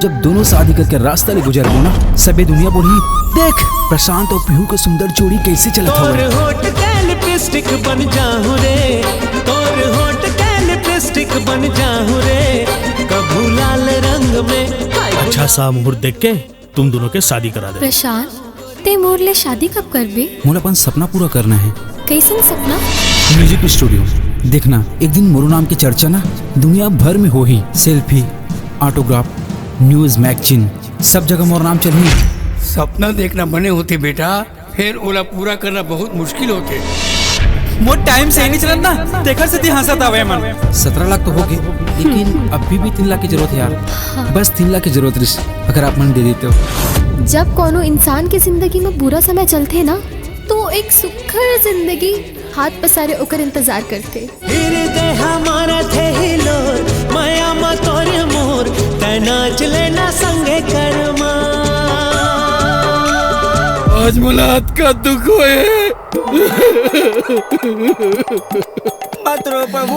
जब दोनों शादी करके रास्ता ले गुजर गो ना, सबे दुनिया बोली देख प्रशांत और पीहू के सुंदर जोड़ी कैसे चलत तोर होठ के लिपस्टिक बन जाऊं रे, तोर होठ के लिपस्टिक बन जाऊं रे, कभू लाल रंग में। अच्छा सा मुहूर्त देख के तुम दोनों के शादी करा दे। प्रशांत ते मोर ले शादी कब करबे? मोला अपन सपना पूरा करना है। कैसन सपना? Music studio. देखना एक दिन मोरू नाम की चर्चा ना दुनिया भर में हो ही। सेल्फी, ऑटोग्राफ, न्यूज, मैगजीन सब जगह मोर नाम चली। सपना देखना बने होते बेटा, फिर ओला पूरा करना बहुत मुश्किल होते। मोर टाइम से नहीं चलत ना, देखर से हंसत आवे मन। 17 लाख तो हो गए, लेकिन अभी भी 3 लाख की जरूरत है यार। बस 3 लाख की जरूरत रिस, अगर आप मन दे देते हो। जब कोनो इंसान के जिंदगी में बुरा समय चलते ना, तो एक सुखर जिंदगी हाथ पसारे ओकर इंतजार करते। हृदय हमारा थे हिलोर, माया मा तोर मोर, तना चले ना संगे करमा। आज मुलाकात का दुख होए। मत रो प्रभु,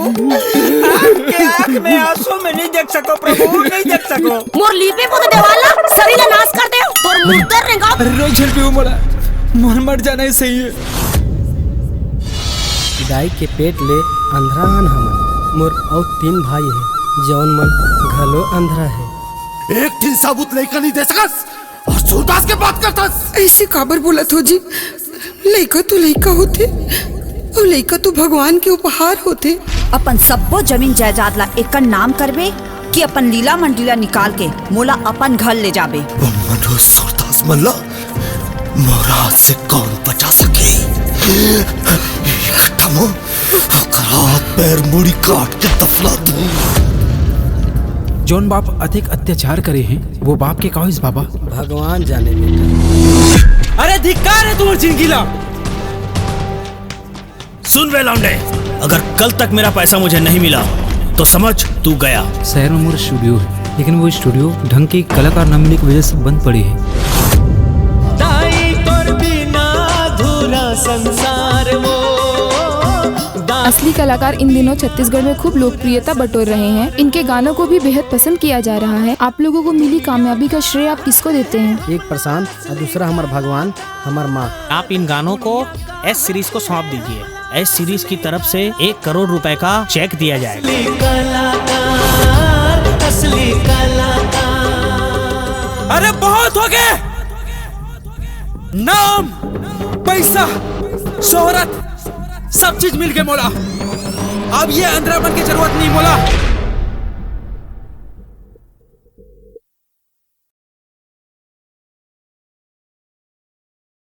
आपके आँख में आंसू में नहीं देख सको प्रभु, नहीं देख सको। मोर लीपे को तो देवाला शरीर नाश कर दे, तोर मुर्दर रेंगा। रोज झड़ पे मोला मर जाना ही सही है। गाय के पेट ले अंधरान हमन मोर और 3 भाई है जौन मन घलो अंधरा है। एक दिन साबुत लड़का नहीं दे सकस और छोटास के बात करतस। ऐसे काबर बोलत हो जी? लड़का तो लड़का होते और लड़का तो भगवान के उपहार होते। अपन सबो जमीन जायदाद ला एक नाम करबे कि अपन लीला मंडलीला निकाल के मोला अपन घर ले जाबे। मनो छोटास मल्ला मोरा से कौन बचा सके? खत्म हाथ पैर मुड़ी काट के दफना दूं। जौन बाप अधिक अत्याचार करे हैं वो बाप के कहो इस बाबा। भगवान जाने बेटा। अरे धिक्कार है तुम्हारी जिंदगी ला। सुन वे लौंडे, अगर कल तक मेरा पैसा मुझे नहीं मिला तो समझ तू गया। शहर में मोर स्टूडियो है, लेकिन वो स्टूडियो ढंग के कलाकार न मिलने की वजह से बंद पड़ी है। दाई तोर बिना अधूरा संसार वो। असली कलाकार इन दिनों छत्तीसगढ़ में खूब लोकप्रियता बटोर रहे हैं। इनके गानों को भी बेहद पसंद किया जा रहा है। आप लोगों को मिली कामयाबी का श्रेय आप किसको देते हैं? एक प्रशांत और दूसरा हमार भगवान, हमार माँ। आप इन गानों को एस सीरीज को सौंप दीजिए। एस सीरीज की तरफ से 1 करोड़ रुपए का चेक दिया जाएगा। असली कलाकार। अरे बहुत हो गए, नाम, पैसा, शोहरत सब चीज मिल गए मोला। अब ये अंधरापन की जरूरत नहीं मोला।